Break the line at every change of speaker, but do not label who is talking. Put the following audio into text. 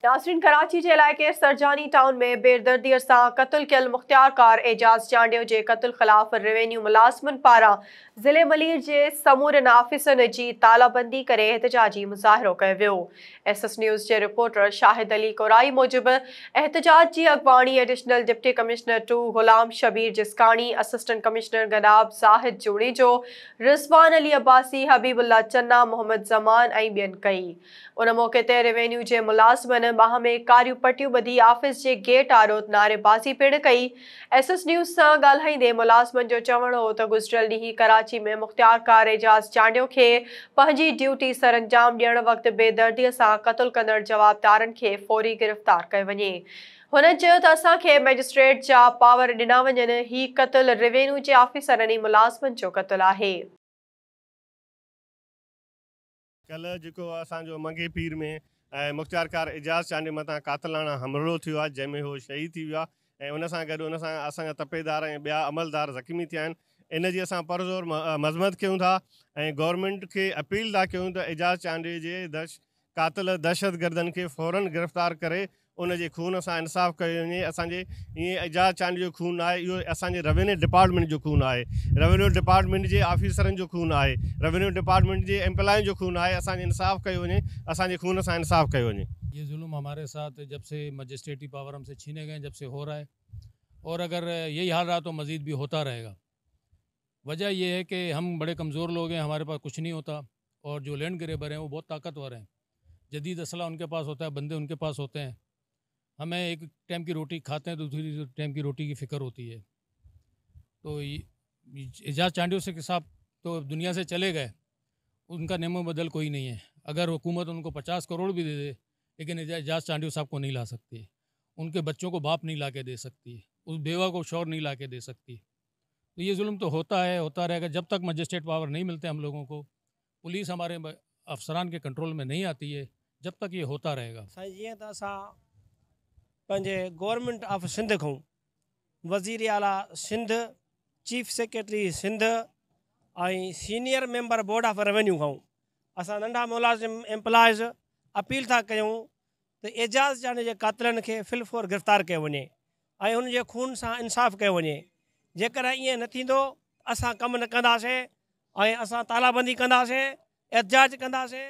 नाज़रीन, कराची के इलाके सरजानी टाउन में बेदर्दी सां क़त्ल कयल मुख्तियार कार एजाज़ चांडियो के क़त्ल ख़िलाफ़ रेवेन्यू मुलाज़िमन पारां ज़िले मलीर के समूरनि आफ़िसनि की तालाबंदी करे एहतजाजी मुज़ाहिरो कयो वियो। SS न्यूज़ के रिपोर्टर शाहिद अली कोराई मूजिब एहतजाज की अगवानी एडिशनल डिप्टी कमिश्नर 2 ग़ुलाम शबीर जिस्कानी, असिस्टेंट कमिश्नर गनाब ज़ाहिद जूणीजो, रिज़वान अली अब्बासी, हबीबुल्ला चन्ना, मोहम्मद ज़मान ऐं ॿियनि कई। उन मौके ते रेवेन्यू के मुलाज़िमनि बाह में कारियूं पटियूं ॿधी आफ़िस के गेट आरो नारेबाज़ी पिण कई। SS न्यूज़ सां ॻाल्हाईंदे मुलाज़िमनि जो चवणु हो त गुज़िरियल ॾींहुं कराची में मुख्तियार कार एजाज़ चांडियो खे पंहिंजी ड्यूटी सरअंजाम ॾियण वक़्तु बेदर्दीअ सां क़त्ल कंदड़ जवाबदारनि खे फ़ौरी गिरफ़्तार कयो वञे। हुन चयो त असांखे मैजिस्ट्रेट जा पावर ॾिना वञनि। ही क़त्ल रेवेन्यू जे आफ़िसरनि ऐं मुलाज़िमनि जो क़त्ल आहे।
कल जो असो मंगे पीर में मुख्तियार कार एजाज़ चांडियो मथा कातलाना हमलो थो आहे, जैमें वो शहीद थी वियो आहे। उन सां गॾु उन सां असांजा तपेदार ऐं ॿिया अमलदार ज़ख़्मी थिया आहिनि। इन जी असां परज़ोर मज़म्मत कयूं था ऐं गवर्नमेंट खे अपील था कयूं त एजाज़ चांडियो जे कातिल दहशतगर्दनि खे फ़ौरन गिरफ़्तार करे उन जे खून सां इंसाफ़ कयो वञे। असांजे ईअं एजाज़ चांडियो जो खून आहे, इहो असांजे रेवेन्यू डिपार्टमेंट जो खून आहे, रेवेन्यू डिपार्टमेंट जे ऑफिसरनि जो खून आहे, रेवेन्यू डिपार्टमेंट जे एम्प्लॉयनि जो खून आहे। असांजे इंसाफ़ कयो वञे, असांजे खून सां इंसाफ़ कयो वञे।
ये जुल्म हमारे साथ जब से मजिस्ट्रेटी पावर हमसे छीने गए, जब से हो रहा है, और अगर यही हाल रहा तो मज़ीद भी होता रहेगा। वजह यह है कि हम बड़े कमज़ोर लोग हैं, हमारे पास कुछ नहीं होता, और जो लैंड ग्रेबर हैं वो बहुत ताकतवर हैं। जदीद असला उनके पास होता है, बंदे उनके पास होते हैं। हमें एक टाइम की रोटी खाते हैं तो दूसरी टाइम की रोटी की फ़िक्र होती है। तो एजाज़ चांडियो से साहब तो दुनिया से चले गए, उनका नेमो बदल कोई नहीं है। अगर हुकूमत उनको 50 करोड़ भी दे दे, लेकिन एजाज़ चांडियो साहब को नहीं ला सकती है। उनके बच्चों को बाप नहीं ला के दे सकती है, उस बेवा को शौहर नहीं ला के दे सकती। तो ये जुल्म तो होता है, होता रहेगा जब तक मजिस्ट्रेट पावर नहीं मिलते हम लोगों को, पुलिस हमारे अफसरान के कंट्रोल में नहीं आती है, जब तक ये होता रहेगा।
जीअं त असां पंहिंजे गवर्नमेंट ऑफ सिंध खां, वज़ीर आला सिंध, चीफ सेक्रेटरी सिंध ऐं senior member board of revenue खां असां नंढा मुलाज़िम एम्प्लॉइज़ अपील था कयूं त एजाज़ चांडियो जे कातिलनि खे फिलफोर गिरफ़्तार कयो वञे ऐं हुन जे खून सां इंसाफ़ कयो वञे। जेकर ईअं न थींदो असां कमु न कंदासीं ऐं असां तालाबंदी कंदासीं, एहतजाज कंदासीं।